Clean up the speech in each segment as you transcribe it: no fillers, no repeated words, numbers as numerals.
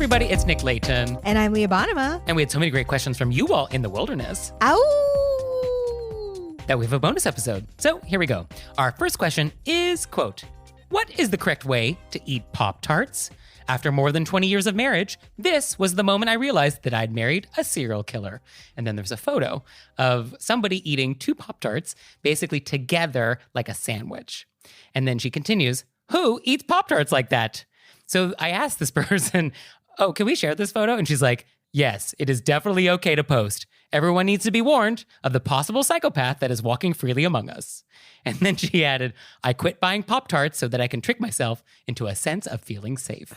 everybody, it's Nick Leighton. And I'm Leah Bonnema. And we had so many great questions from you all in the wilderness. Ow! That we have a bonus episode. So here we go. Our first question is, quote, what is the correct way to eat Pop-Tarts? After more than 20 years of marriage, this was the moment I realized that I'd married a serial killer. And then there's a photo of somebody eating 2 Pop-Tarts basically together like a sandwich. And then she continues, who eats Pop-Tarts like that? So I asked this person, oh, can we share this photo? And she's like, yes, it is definitely okay to post. Everyone needs to be warned of the possible psychopath that is walking freely among us. And then she added, I quit buying Pop-Tarts so that I can trick myself into a sense of feeling safe.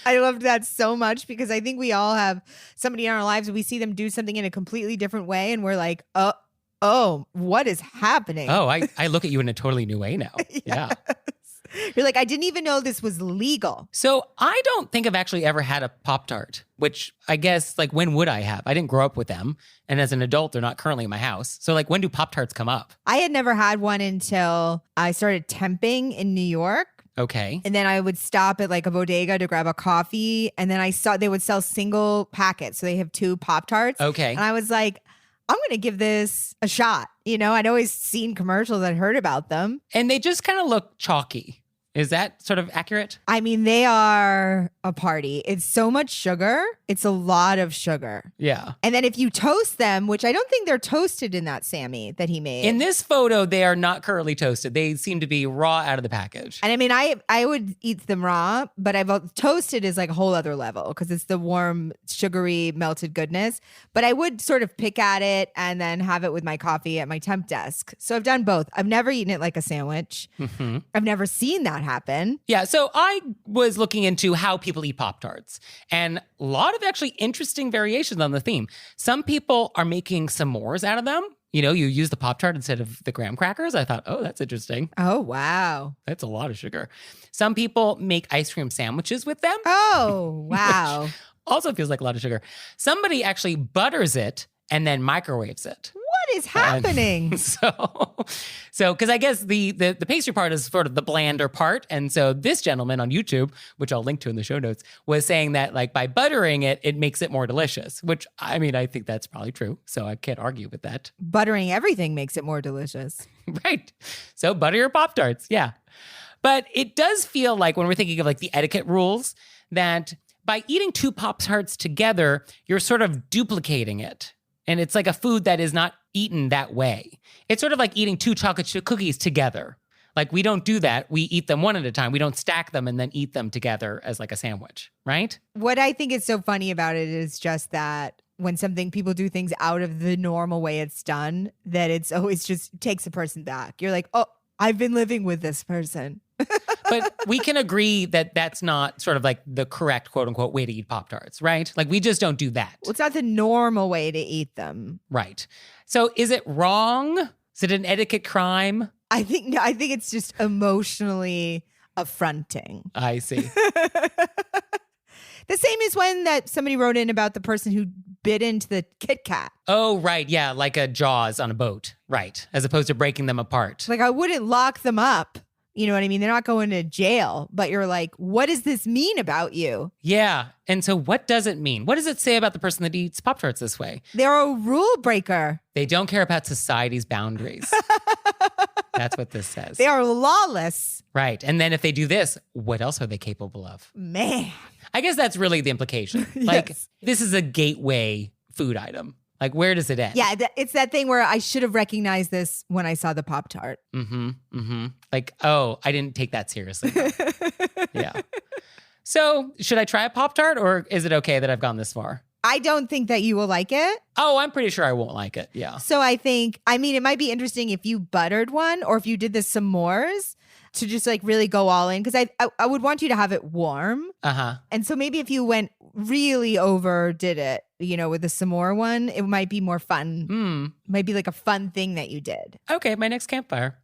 I loved that so much because I think we all have somebody in our lives and we see them do something in a completely different way and we're like, oh, what is happening? Oh, I look at you in a totally new way now. Yes. Yeah. You're like, I didn't even know this was legal. So I don't think I've actually ever had a Pop-Tart, which I guess, like, when would I have? I didn't grow up with them. And as an adult, they're not currently in my house. So, like, when do Pop-Tarts come up? I had never had one until I started temping in New York. Okay. And then I would stop at like a bodega to grab a coffee. And then I saw they would sell single packets. So they have 2 Pop-Tarts. Okay. And I was like, I'm going to give this a shot. You know, I'd always seen commercials. I'd heard about them. And they just kind of look chalky. Is that sort of accurate? I mean, they are a party. It's so much sugar. It's a lot of sugar. Yeah. And then if you toast them, which I don't think they're toasted in that Sammy that he made. In this photo, they are not currently toasted. They seem to be raw out of the package. And I mean, I would eat them raw, but toasted is like a whole other level because it's the warm, sugary, melted goodness. But I would sort of pick at it and then have it with my coffee at my temp desk. So I've done both. I've never eaten it like a sandwich. Mm-hmm. I've never seen that happen. Yeah, so I was looking into how people eat Pop-Tarts, and a lot of actually interesting variations on the theme. Some people are making s'mores out of them. You know, you use the Pop-Tart instead of the graham crackers. I thought, oh, that's interesting. Oh, wow. That's a lot of sugar. Some people make ice cream sandwiches with them. Oh, wow. Also feels like a lot of sugar. Somebody actually butters it and then microwaves it. What is happening? So, because I guess the pastry part is sort of the blander part. And so this gentleman on YouTube, which I'll link to in the show notes, was saying that like by buttering it, it makes it more delicious, which I mean, I think that's probably true. So I can't argue with that. Buttering everything makes it more delicious. Right. So butter your Pop-Tarts. Yeah. But it does feel like when we're thinking of like the etiquette rules that by eating 2 Pop-Tarts together, you're sort of duplicating it. And it's like a food that is not eaten that way. It's sort of like eating 2 chocolate chip cookies together. Like we don't do that. We eat them one at a time. We don't stack them and then eat them together as like a sandwich, right? What I think is so funny about it is just that when people do things out of the normal way it's done, that it's always just takes a person back. You're like, oh, I've been living with this person. But we can agree that that's not sort of like the correct quote unquote way to eat Pop-Tarts, right? Like we just don't do that. Well, it's not the normal way to eat them. Right. So is it wrong? Is it an etiquette crime? I think it's just emotionally affronting. I see. The same as when that somebody wrote in about the person who bit into the Kit Kat. Oh, right. Yeah. Like a Jaws on a boat. Right. As opposed to breaking them apart. Like I wouldn't lock them up. You know what I mean? They're not going to jail, but you're like, what does this mean about you? Yeah. And so what does it mean? What does it say about the person that eats Pop-Tarts this way? They're a rule breaker. They don't care about society's boundaries. That's what this says. They are lawless. Right. And then if they do this, what else are they capable of? Man. I guess that's really the implication. Like, Yes. This is a gateway food item. Like, where does it end? Yeah, it's that thing where I should have recognized this when I saw the Pop-Tart. Mm-hmm. Mm-hmm. Like, oh, I didn't take that seriously. Yeah. So should I try a Pop-Tart or is it okay that I've gone this far? I don't think that you will like it. Oh, I'm pretty sure I won't like it. Yeah. So I mean, it might be interesting if you buttered one or if you did the s'mores to just like really go all in. Because I would want you to have it warm. Uh-huh. And so maybe if you really overdid it, you know, with the s'more one, it might be more fun. It might be like a fun thing that you did. Okay, my next campfire.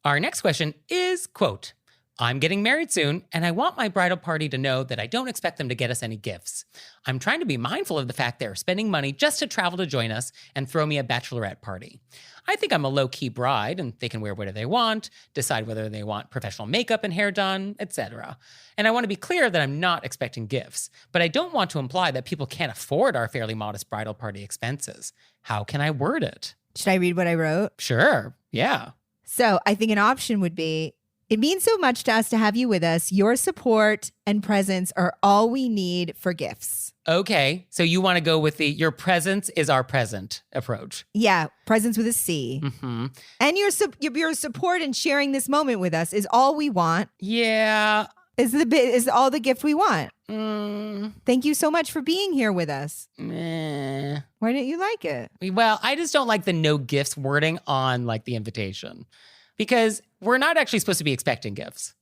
Our next question is, quote, I'm getting married soon, and I want my bridal party to know that I don't expect them to get us any gifts. I'm trying to be mindful of the fact they're spending money just to travel to join us and throw me a bachelorette party. I think I'm a low-key bride, and they can wear whatever they want, decide whether they want professional makeup and hair done, etc. And I want to be clear that I'm not expecting gifts, but I don't want to imply that people can't afford our fairly modest bridal party expenses. How can I word it? Should I read what I wrote? Sure, yeah. So I think an option would be, it means so much to us to have you with us. Your support and presence are all we need for gifts. Okay, so you want to go with the your presence is our present approach. Yeah, presence with a C. Mm-hmm. And your support and sharing this moment with us is all we want. Yeah. Is all the gift we want. Mm. Thank you so much for being here with us. Meh. Why didn't you like it? Well, I just don't like the no gifts wording on like the invitation because we're not actually supposed to be expecting gifts.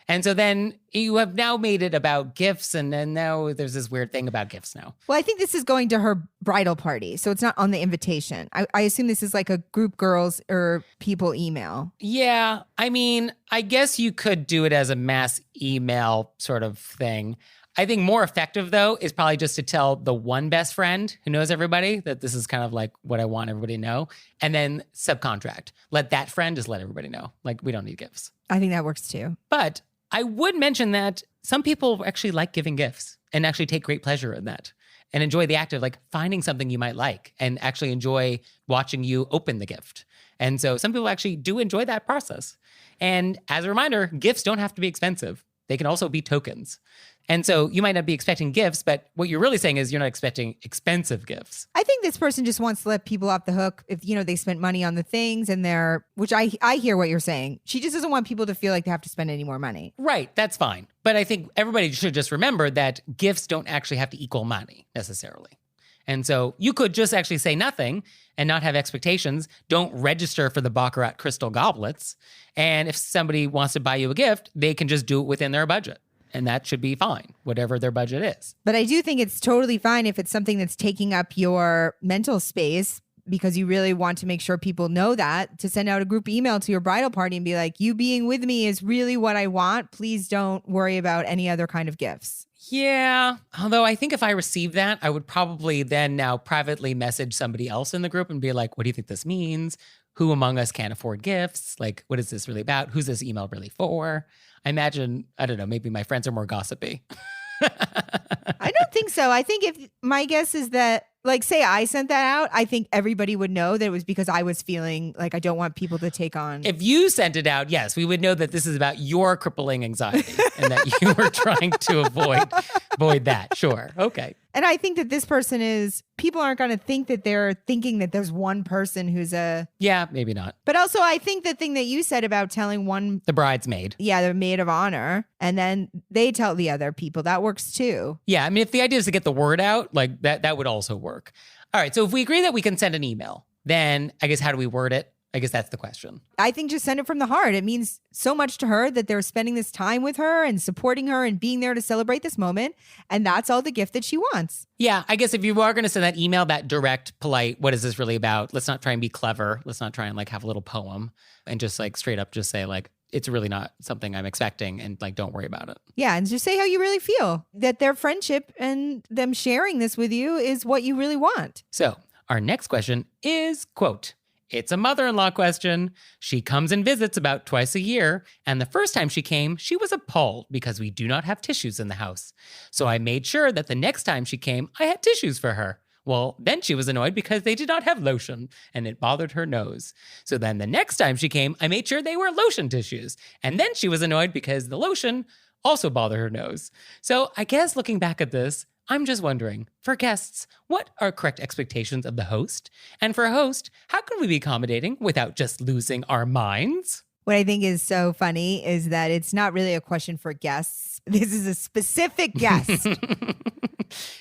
And so then you have now made it about gifts, and then now there's this weird thing about gifts now. Well, I think this is going to her bridal party, so it's not on the invitation. I assume this is like a group girls or people email. Yeah, I mean, I guess you could do it as a mass email sort of thing. I think more effective, though, is probably just to tell the one best friend who knows everybody that this is kind of like what I want everybody to know, and then subcontract. Let that friend just let everybody know. Like, we don't need gifts. I think that works too. But I would mention that some people actually like giving gifts and actually take great pleasure in that and enjoy the act of like finding something you might like and actually enjoy watching you open the gift. And so some people actually do enjoy that process. And as a reminder, gifts don't have to be expensive. They can also be tokens. And so you might not be expecting gifts, but what you're really saying is you're not expecting expensive gifts. I think this person just wants to let people off the hook if, they spent money on the things and which I hear what you're saying. She just doesn't want people to feel like they have to spend any more money. Right, that's fine. But I think everybody should just remember that gifts don't actually have to equal money necessarily. And so you could just actually say nothing and not have expectations. Don't register for the Baccarat crystal goblets. And if somebody wants to buy you a gift, they can just do it within their budget. And that should be fine, whatever their budget is. But I do think it's totally fine if it's something that's taking up your mental space because you really want to make sure people know that, to send out a group email to your bridal party and be like, you being with me is really what I want. Please don't worry about any other kind of gifts. Yeah, although I think if I received that, I would probably then now privately message somebody else in the group and be like, what do you think this means? Who among us can't afford gifts? Like, what is this really about? Who's this email really for? I imagine, I don't know, maybe my friends are more gossipy. I don't think so. I think if my guess is that, like, say I sent that out, I think everybody would know that it was because I was feeling like I don't want people to take on. If you sent it out, yes, we would know that this is about your crippling anxiety and that you were trying to avoid that. Sure. Okay. And I think that this person people aren't going to think that they're thinking that there's one person who's Yeah, maybe not. But also I think the thing that you said about telling the bridesmaid. Yeah, the maid of honor. And then they tell the other people, that works too. Yeah, I mean, if the idea is to get the word out, like that would also work. All right, so if we agree that we can send an email, then I guess how do we word it? I guess that's the question. I think just send it from the heart. It means so much to her that they're spending this time with her and supporting her and being there to celebrate this moment. And that's all the gift that she wants. Yeah, I guess if you are going to send that email, that direct, polite, what is this really about? Let's not try and be clever. Let's not try and like have a little poem and just like straight up just say like, it's really not something I'm expecting and like, don't worry about it. Yeah. And just say how you really feel, that their friendship and them sharing this with you is what you really want. So our next question is, quote, it's a mother-in-law question. She comes and visits about twice a year, and the first time she came, she was appalled because we do not have tissues in the house. So I made sure that the next time she came, I had tissues for her. Well, then she was annoyed because they did not have lotion, and it bothered her nose. So then the next time she came, I made sure they were lotion tissues, and then she was annoyed because the lotion also bothered her nose. So I guess looking back at this, I'm just wondering, for guests, what are correct expectations of the host? And for a host, how can we be accommodating without just losing our minds? What I think is so funny is that it's not really a question for guests. This is a specific guest.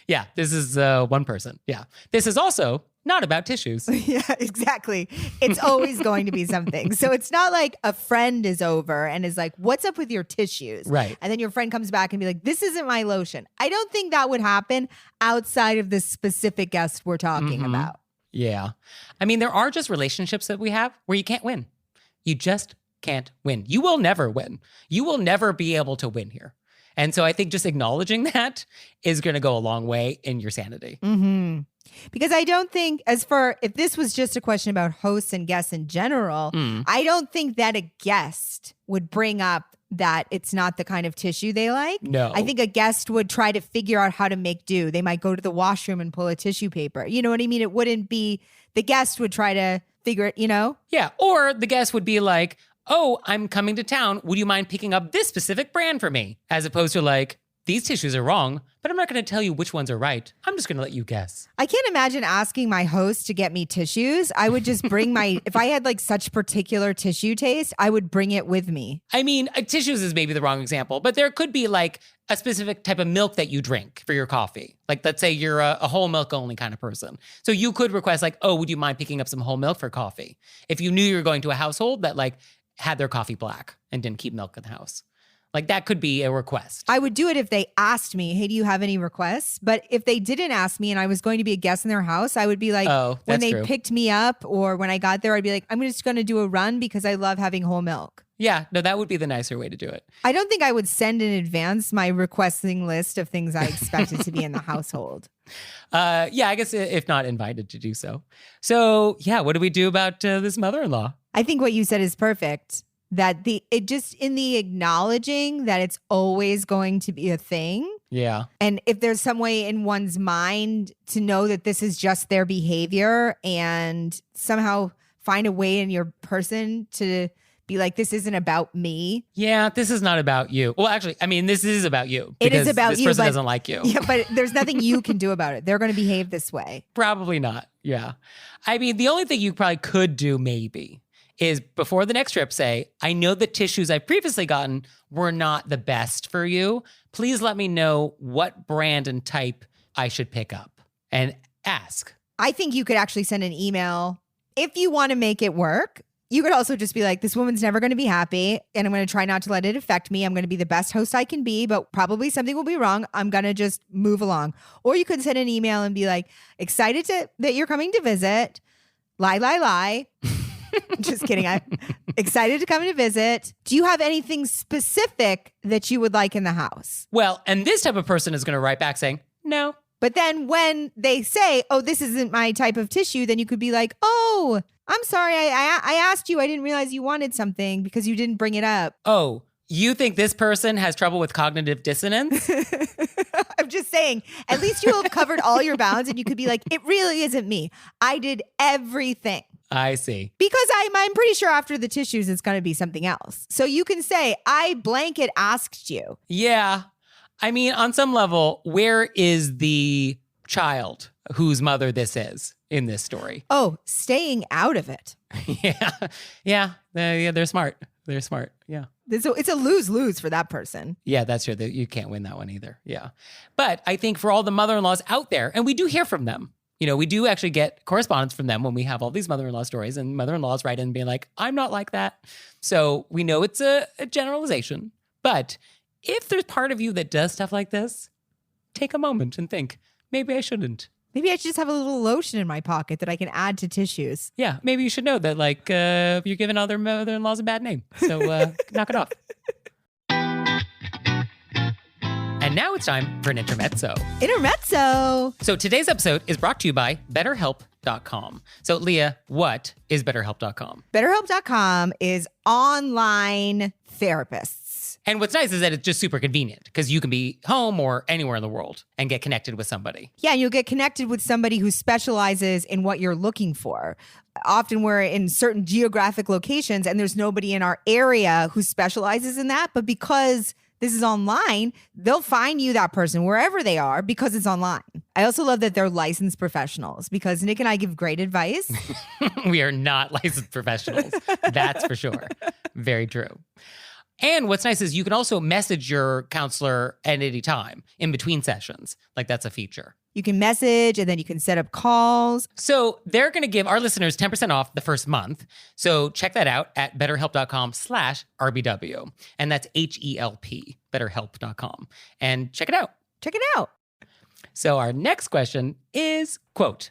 Yeah, this is one person. Yeah. This is also not about tissues. Yeah, exactly. It's always going to be something. So it's not like a friend is over and is like, what's up with your tissues? Right. And then your friend comes back and be like, this isn't my lotion. I don't think that would happen outside of the specific guest we're talking about. Yeah. I mean, there are just relationships that we have where you can't win. You just can't win. You will never win. You will never be able to win here. And so I think just acknowledging that is going to go a long way in your sanity. Mm-hmm. Because I don't think, if this was just a question about hosts and guests in general, I don't think that a guest would bring up that it's not the kind of tissue they like. No. I think a guest would try to figure out how to make do. They might go to the washroom and pull a tissue paper. You know what I mean? It wouldn't be, the guest would try to figure it, Yeah. Or the guest would be like, oh, I'm coming to town. Would you mind picking up this specific brand for me? As opposed to like, these tissues are wrong, but I'm not going to tell you which ones are right. I'm just going to let you guess. I can't imagine asking my host to get me tissues. I would just bring if I had like such particular tissue taste, I would bring it with me. I mean, tissues is maybe the wrong example, but there could be like a specific type of milk that you drink for your coffee. Like, let's say you're a whole milk only kind of person. So you could request like, oh, would you mind picking up some whole milk for coffee? If you knew you were going to a household that like had their coffee black and didn't keep milk in the house. Like that could be a request. I would do it if they asked me, hey, do you have any requests? But if they didn't ask me and I was going to be a guest in their house, I would be like, when they picked me up or when I got there, I'd be like, I'm just going to do a run because I love having whole milk. Yeah, no, that would be the nicer way to do it. I don't think I would send in advance my requesting list of things I expected to be in the household. Yeah, I guess if not invited to do so. So yeah, what do we do about this mother-in-law? I think what you said is perfect. That in the acknowledging that it's always going to be a thing. Yeah. And if there's some way in one's mind to know that this is just their behavior and somehow find a way in your person to be like, this isn't about me. Yeah, this is not about you. Well, actually, I mean, this is about you. It is about this you. This person doesn't like you. Yeah, but there's nothing you can do about it. They're going to behave this way. Probably not. Yeah. I mean, the only thing you probably could do maybe is before the next trip say, I know the tissues I've previously gotten were not the best for you. Please let me know what brand and type I should pick up and ask. I think you could actually send an email if you want to make it work. You could also just be like, this woman's never going to be happy and I'm going to try not to let it affect me. I'm going to be the best host I can be, but probably something will be wrong. I'm going to just move along. Or you could send an email and be like, excited that you're coming to visit. Lie. Just kidding. I'm excited to come to visit. Do you have anything specific that you would like in the house? Well, and this type of person is going to write back saying, no. But then when they say, oh, this isn't my type of tissue, then you could be like, oh, I'm sorry. I asked you. I didn't realize you wanted something because you didn't bring it up. Oh, you think this person has trouble with cognitive dissonance? I'm just saying, at least you'll have covered all your bounds and you could be like, it really isn't me. I did everything. I see. Because I'm pretty sure after the tissues, it's going to be something else. So you can say, I blanket asked you. Yeah. I mean, on some level, where is the child whose mother this is in this story? Oh, staying out of it. Yeah. They're smart. They're smart. Yeah. So it's a lose-lose for that person. Yeah, that's true. You can't win that one either. Yeah. But I think for all the mother-in-laws out there, and we do hear from them, we do actually get correspondence from them when we have all these mother-in-law stories, and mother-in-laws write in being like, I'm not like that. So we know it's a generalization. But if there's part of you that does stuff like this, take a moment and think, maybe I shouldn't. Maybe I should just have a little lotion in my pocket that I can add to tissues. Yeah, maybe you should know that, like, you're giving other mother-in-laws a bad name. So knock it off. And now it's time for an intermezzo. Intermezzo. So today's episode is brought to you by BetterHelp.com. So Leah, what is BetterHelp.com? BetterHelp.com is online therapists. And what's nice is that it's just super convenient because you can be home or anywhere in the world and get connected with somebody. Yeah, and you'll get connected with somebody who specializes in what you're looking for. Often we're in certain geographic locations and there's nobody in our area who specializes in that. But because this is online, they'll find you that person wherever they are because it's online. I also love that they're licensed professionals because Nick and I give great advice. We are not licensed professionals. That's for sure. Very true. And what's nice is you can also message your counselor at any time in between sessions. Like that's a feature. You can message and then you can set up calls. So they're going to give our listeners 10% off the first month. So check that out at betterhelp.com/RBW. And that's HELP, betterhelp.com. And check it out. Check it out. So our next question is, quote,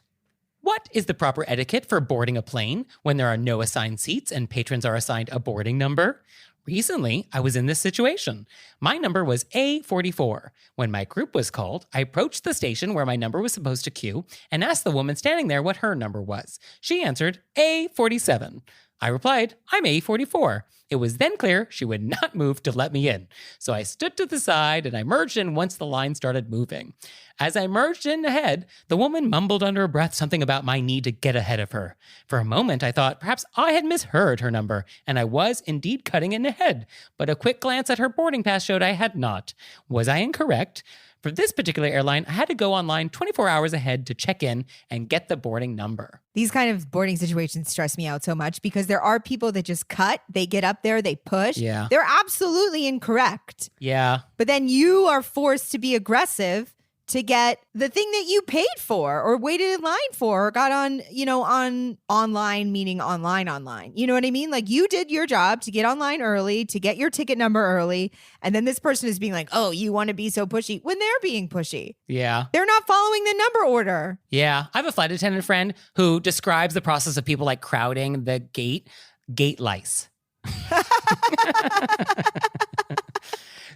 What is the proper etiquette for boarding a plane when there are no assigned seats and patrons are assigned a boarding number? Recently, I was in this situation. My number was A44. When my group was called, I approached the station where my number was supposed to queue and asked the woman standing there what her number was. She answered A47. I replied, I'm A44. It was then clear she would not move to let me in. So I stood to the side and I merged in once the line started moving. As I merged in ahead, the woman mumbled under her breath something about my need to get ahead of her. For a moment, I thought perhaps I had misheard her number, and I was indeed cutting in ahead. But a quick glance at her boarding pass showed I had not. Was I incorrect? For this particular airline, I had to go online 24 hours ahead to check in and get the boarding number. These kind of boarding situations stress me out so much because there are people that just cut, they get up there, they push. Yeah. They're absolutely incorrect. Yeah. But then you are forced to be aggressive to get the thing that you paid for or waited in line for or got on, on online, meaning online. You know what I mean? Like you did your job to get online early, to get your ticket number early. And then this person is being like, oh, you want to be so pushy when they're being pushy. Yeah. They're not following the number order. Yeah. I have a flight attendant friend who describes the process of people like crowding the gate lice.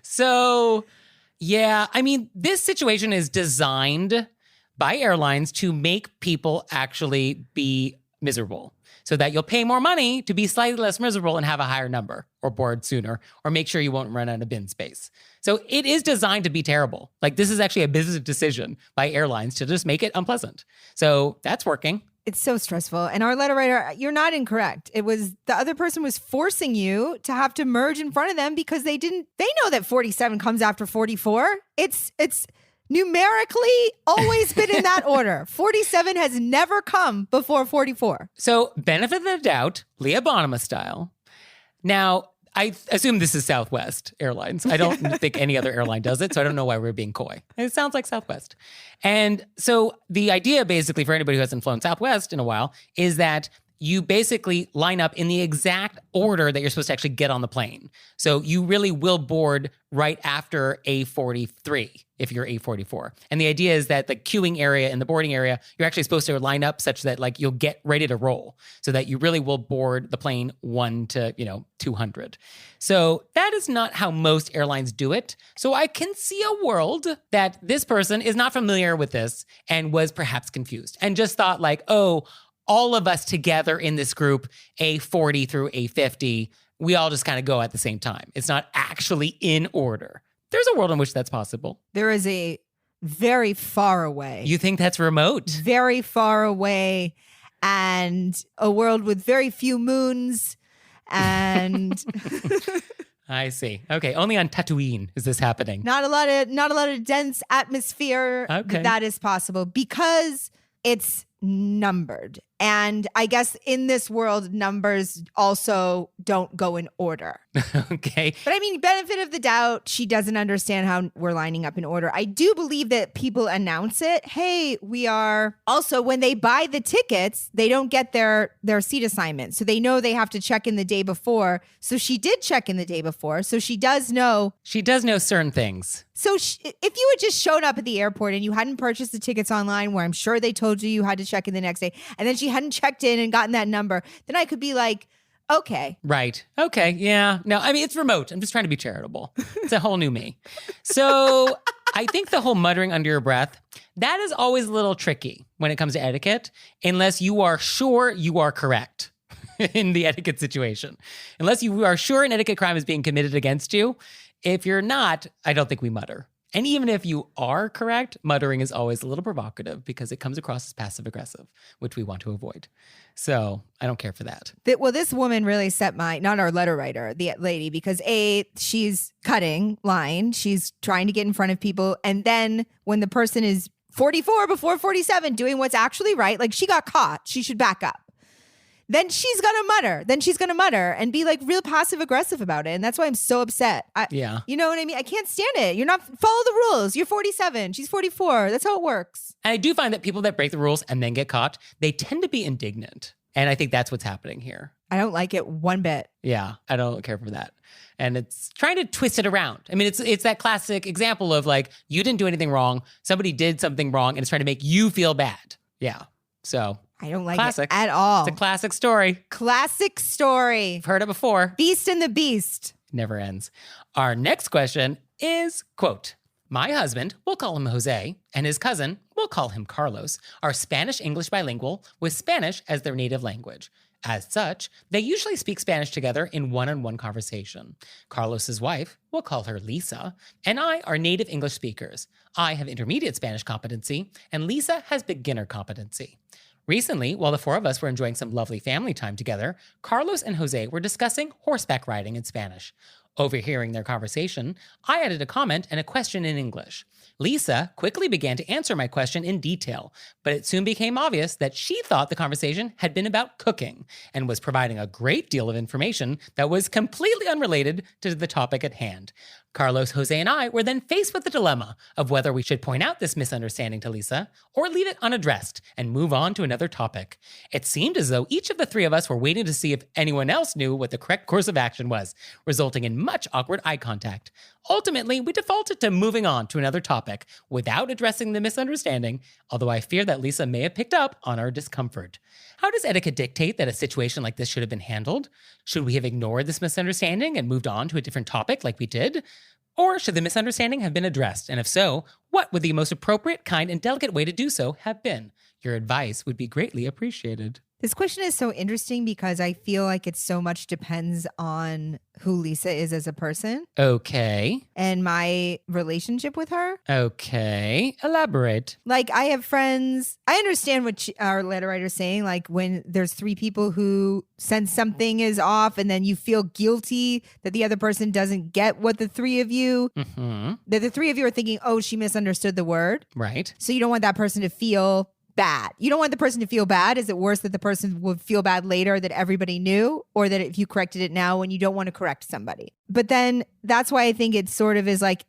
So, yeah, I mean, this situation is designed by airlines to make people actually be miserable so that you'll pay more money to be slightly less miserable and have a higher number or board sooner or make sure you won't run out of bin space. So it is designed to be terrible. Like this is actually a business decision by airlines to just make it unpleasant. So that's working. It's so stressful. And our letter writer, you're not incorrect. It was the other person was forcing you to have to merge in front of them because they know that 47 comes after 44. It's numerically always been in that order. 47 has never come before 44. So benefit of the doubt, Leah Bonnema style. Now, I assume this is Southwest Airlines. I don't think any other airline does it, so I don't know why we're being coy. It sounds like Southwest. And so the idea basically for anybody who hasn't flown Southwest in a while is that you basically line up in the exact order that you're supposed to actually get on the plane. So you really will board right after A43 if you're A44. And the idea is that the queuing area and the boarding area, you're actually supposed to line up such that like you'll get ready to roll so that you really will board the plane 1 to 200. So that is not how most airlines do it. So I can see a world that this person is not familiar with this and was perhaps confused and just thought like, oh, all of us together in this group, A40 through A50, we all just kind of go at the same time. It's not actually in order. There's a world in which that's possible. There is a very far away. You think that's remote? Very far away and a world with very few moons and I see. Okay, only on Tatooine is this happening. Not a lot of dense atmosphere. Okay. That is possible because it's numbered. And I guess in this world, numbers also don't go in order. Okay. But I mean, benefit of the doubt, she doesn't understand how we're lining up in order. I do believe that people announce it. Hey, we are. Also, when they buy the tickets, they don't get their seat assignment. So they know they have to check in the day before. So she did check in the day before. So she does know. She does know certain things. So if you had just shown up at the airport and you hadn't purchased the tickets online, where I'm sure they told you had to check in the next day, and then she hadn't checked in and gotten that number, then I could be like, okay. Right. Okay. Yeah. No, I mean, it's remote. I'm just trying to be charitable. It's a whole new me. So I think the whole muttering under your breath, that is always a little tricky when it comes to etiquette, unless you are sure you are correct in the etiquette situation. Unless you are sure an etiquette crime is being committed against you. If you're not, I don't think we mutter. And even if you are correct, muttering is always a little provocative because it comes across as passive aggressive, which we want to avoid. So I don't care for that. Well, this woman really set not our letter writer, the lady, because she's cutting line. She's trying to get in front of people. And then when the person is 44 before 47 doing what's actually right, like she got caught, she should back up. Then she's going to mutter and be like real passive aggressive about it. And that's why I'm so upset. Yeah. You know what I mean? I can't stand it. You're not follow the rules. You're 47. She's 44. That's how it works. And I do find that people that break the rules and then get caught, they tend to be indignant. And I think that's what's happening here. I don't like it one bit. Yeah, I don't care for that. And it's trying to twist it around. I mean, it's that classic example of like, you didn't do anything wrong. Somebody did something wrong and it's trying to make you feel bad. Yeah. So I don't like Classic. it at all. It's a classic story. Classic story. I've heard it before. Beast and the Beast. Never ends. Our next question is, quote, my husband, we'll call him Jose, and his cousin, we'll call him Carlos, are Spanish-English bilingual with Spanish as their native language. As such, they usually speak Spanish together in one-on-one conversation. Carlos's wife, we'll call her Lisa, and I are native English speakers. I have intermediate Spanish competency, and Lisa has beginner competency. Recently, while the four of us were enjoying some lovely family time together, Carlos and Jose were discussing horseback riding in Spanish. Overhearing their conversation, I added a comment and a question in English. Lisa quickly began to answer my question in detail, but it soon became obvious that she thought the conversation had been about cooking and was providing a great deal of information that was completely unrelated to the topic at hand. Carlos, Jose, and I were then faced with the dilemma of whether we should point out this misunderstanding to Lisa or leave it unaddressed and move on to another topic. It seemed as though each of the three of us were waiting to see if anyone else knew what the correct course of action was, resulting in much awkward eye contact. Ultimately, we defaulted to moving on to another topic without addressing the misunderstanding, although I fear that Lisa may have picked up on our discomfort. How does etiquette dictate that a situation like this should have been handled? Should we have ignored this misunderstanding and moved on to a different topic like we did? Or should the misunderstanding have been addressed? And if so, what would the most appropriate, kind, and delicate way to do so have been? Your advice would be greatly appreciated. This question is so interesting because I feel like it so much depends on who Lisa is as a person Okay. and my relationship with her. Okay. Elaborate. Like, I have friends. I understand what our letter writer's saying. Like, when there's three people who sense something is off and then you feel guilty that the other person doesn't get what the three of you, that the three of you are thinking, oh, she misunderstood the word. Right. So you don't want that person to feel bad. You don't want the person to feel bad. Is it worse that the person would feel bad later that everybody knew, or that if you corrected it now when you don't want to correct somebody? But then that's why I think it sort of is like,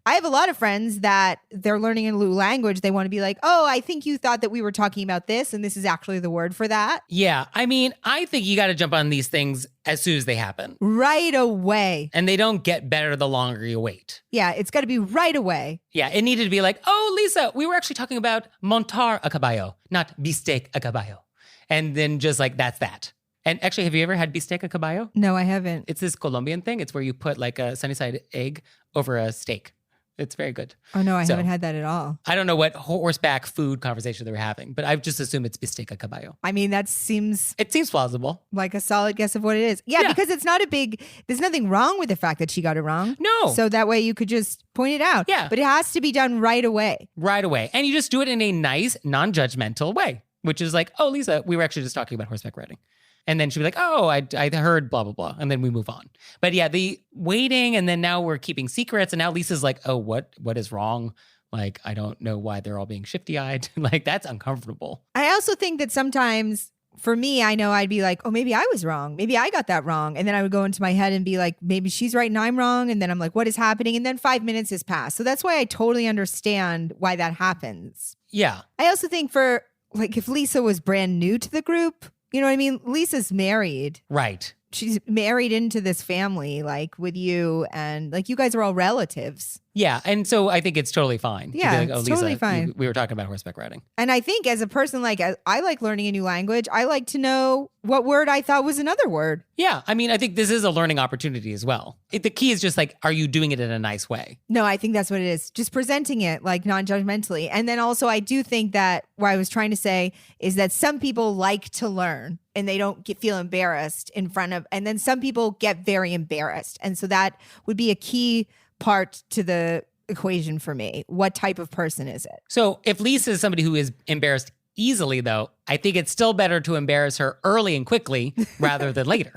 I have a lot of friends that they're learning a new language. They want to be like, oh, I think you thought that we were talking about this and this is actually the word for that. Yeah. I mean, I think you got to jump on these things as soon as they happen. Right away. And they don't get better the longer you wait. Yeah, it's got to be right away. Yeah, it needed to be like, oh, Lisa, we were actually talking about montar a caballo, not bistec a caballo. And then just like, that's that. And actually, have you ever had bistec a caballo? No, I haven't. It's this Colombian thing. It's where you put like a sunny side egg over a steak. It's very good. Oh, no, I haven't had that at all. I don't know what horseback food conversation they were having, but I just assume it's bistec a caballo. I mean, it seems plausible. Like a solid guess of what it is. Yeah, because it's not there's nothing wrong with the fact that she got it wrong. No. So that way you could just point it out. Yeah. But it has to be done right away. Right away. And you just do it in a nice, non-judgmental way, which is like, oh, Lisa, we were actually just talking about horseback riding. And then she'd be like, oh, I heard blah, blah, blah. And then we move on. But yeah, the waiting and then now we're keeping secrets. And now Lisa's like, oh, what is wrong? Like, I don't know why they're all being shifty-eyed. Like, that's uncomfortable. I also think that sometimes for me, I know I'd be like, oh, maybe I was wrong. Maybe I got that wrong. And then I would go into my head and be like, maybe she's right and I'm wrong. And then I'm like, what is happening? And then 5 minutes has passed. So that's why I totally understand why that happens. Yeah. I also think if Lisa was brand new to the group, you know what I mean? Lisa's married. Right. She's married into this family, like with you, and like you guys are all relatives. Yeah. And so I think it's totally fine. Yeah, like, oh, it's Lisa, totally fine. We were talking about horseback riding. And I think as a person, like I like learning a new language. I like to know what word I thought was another word. Yeah. I mean, I think this is a learning opportunity as well. The key is just like, are you doing it in a nice way? No, I think that's what it is. Just presenting it like non-judgmentally. And then also I do think that what I was trying to say is that some people like to learn and they don't feel embarrassed in front of, and then some people get very embarrassed. And so that would be a key part to the equation for me. What type of person is it? So if Lisa is somebody who is embarrassed easily, though, I think it's still better to embarrass her early and quickly rather than later.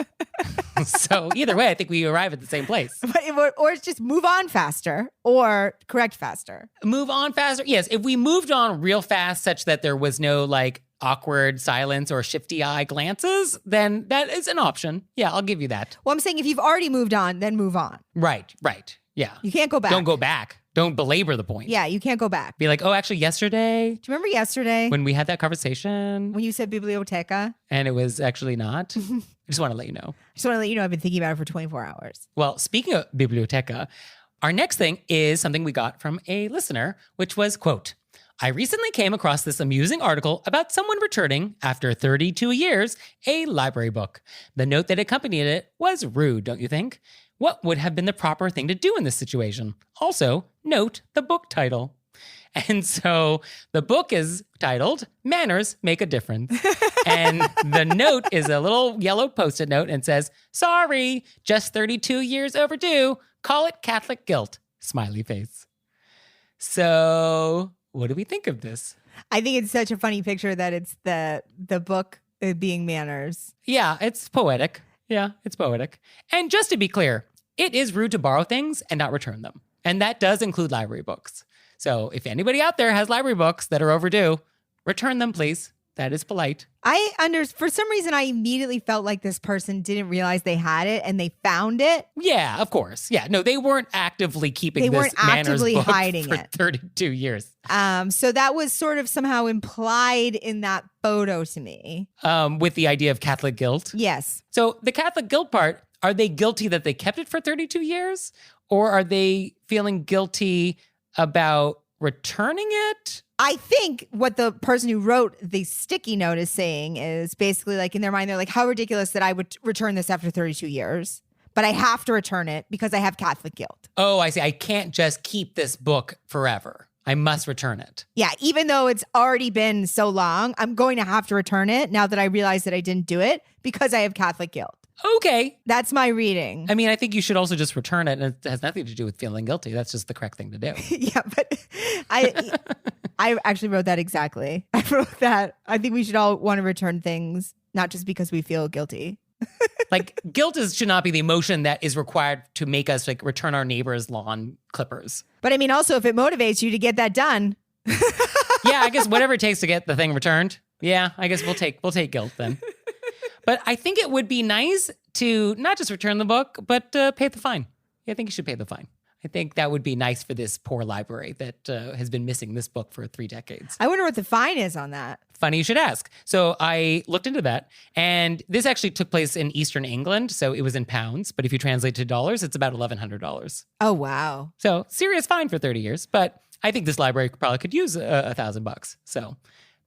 So either way, I think we arrive at the same place. Or it's just move on faster or correct faster. Move on faster. Yes. If we moved on real fast such that there was no like awkward silence or shifty eye glances, then that is an option. Yeah, I'll give you that. Well, I'm saying if you've already moved on, then move on. Right. Yeah. You can't go back. Don't go back. Don't belabor the point. Yeah, you can't go back. Be like, oh, actually yesterday. Do you remember yesterday? When we had that conversation? When you said biblioteca? And it was actually not. I just want to let you know. I've been thinking about it for 24 hours. Well, speaking of biblioteca, our next thing is something we got from a listener, which was, quote, I recently came across this amusing article about someone returning, after 32 years, a library book. The note that accompanied it was rude, don't you think? What would have been the proper thing to do in this situation? Also, note the book title. And so the book is titled Manners Make a Difference. And the note is a little yellow Post-it note and says, sorry, just 32 years overdue. Call it Catholic guilt. Smiley face. So what do we think of this? I think it's such a funny picture that it's the book being manners. Yeah, it's poetic. Yeah, it's poetic. And just to be clear, it is rude to borrow things and not return them. And that does include library books. So if anybody out there has library books that are overdue, return them, please. That is polite. For some reason, I immediately felt like this person didn't realize they had it and they found it. Yeah, of course. Yeah, no, they weren't actively keeping They this weren't manners actively book hiding for it. 32 years. So that was sort of somehow implied in that photo to me. With the idea of Catholic guilt. Yes. So the Catholic guilt part, are they guilty that they kept it for 32 years? Or are they feeling guilty about returning it? I think what the person who wrote the sticky note is saying is basically like in their mind, they're like, how ridiculous that I would return this after 32 years, but I have to return it because I have Catholic guilt. Oh, I see. I can't just keep this book forever. I must return it. Yeah, even though it's already been so long, I'm going to have to return it now that I realize that I didn't do it because I have Catholic guilt. Okay. That's my reading. I mean, I think you should also just return it, and it has nothing to do with feeling guilty. That's just the correct thing to do. Yeah, but I actually wrote that exactly. I wrote that. I think we should all want to return things, not just because we feel guilty. Like guilt should not be the emotion that is required to make us like return our neighbor's lawn clippers. But I mean, also if it motivates you to get that done. Yeah, I guess whatever it takes to get the thing returned. Yeah, I guess we'll take guilt then. But I think it would be nice to not just return the book, but pay the fine. Yeah, I think you should pay the fine. I think that would be nice for this poor library that has been missing this book for 3 decades. I wonder what the fine is on that. Funny you should ask. So I looked into that, and this actually took place in Eastern England, so it was in pounds. But if you translate to dollars, it's about $1,100. Oh, wow. So serious fine for 30 years. But I think this library probably could use $1,000. So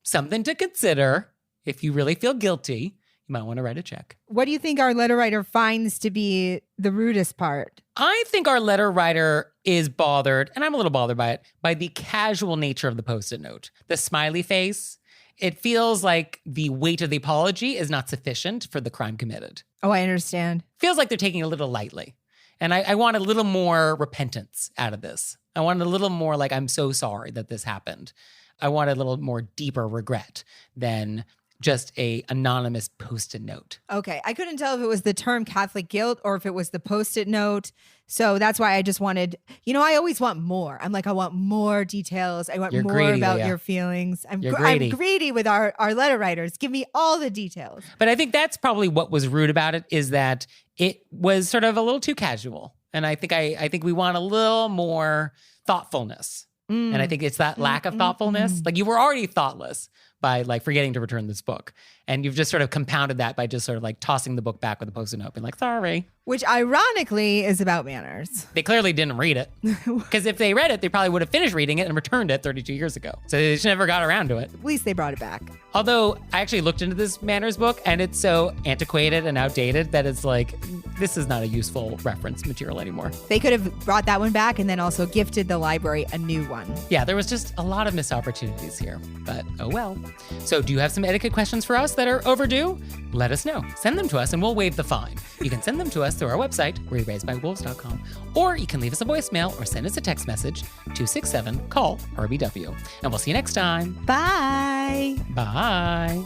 something to consider if you really feel guilty. You might want to write a check. What do you think our letter writer finds to be the rudest part? I think our letter writer is bothered, and I'm a little bothered by it, by the casual nature of the Post-it note. The smiley face. It feels like the weight of the apology is not sufficient for the crime committed. Oh, I understand. Feels like they're taking it a little lightly. And I want a little more repentance out of this. I want a little more like, I'm so sorry that this happened. I want a little more deeper regret than just a anonymous Post-it note. Okay. I couldn't tell if it was the term Catholic guilt or if it was the Post-it note. So that's why I just wanted, I always want more. I'm like, I want more details. I want You're more greedy, about Leah. your feelings. I'm greedy. greedy with our letter writers. Give me all the details. But I think that's probably what was rude about it, is that it was sort of a little too casual. And I think we want a little more thoughtfulness. And I think it's that lack of thoughtfulness. Like, you were already thoughtless by like forgetting to return this book. And you've just sort of compounded that by just sort of like tossing the book back with a Post-it note, being like, sorry. Which ironically is about manners. They clearly didn't read it. Because if they read it, they probably would have finished reading it and returned it 32 years ago. So they just never got around to it. At least they brought it back. Although I actually looked into this manners book, and it's so antiquated and outdated that it's like, this is not a useful reference material anymore. They could have brought that one back and then also gifted the library a new one. Yeah, there was just a lot of missed opportunities here, but oh well. So do you have some etiquette questions for us that are overdue? Let us know. Send them to us and we'll waive the fine. You can send them to us through our website, wereraisedbywolves.com, or you can leave us a voicemail or send us a text message, 267-CALL-RBW. And we'll see you next time. Bye. Bye.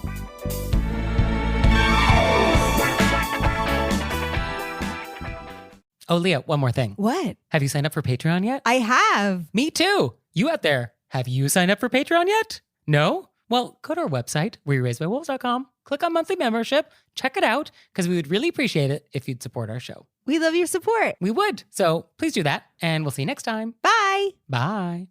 Oh, Leah, one more thing. What? Have you signed up for Patreon yet? I have. Me too. You out there, have you signed up for Patreon yet? No? Well, go to our website, wereraisedbywolves.com, click on monthly membership, check it out, because we would really appreciate it if you'd support our show. We love your support. We would. So please do that, and we'll see you next time. Bye. Bye.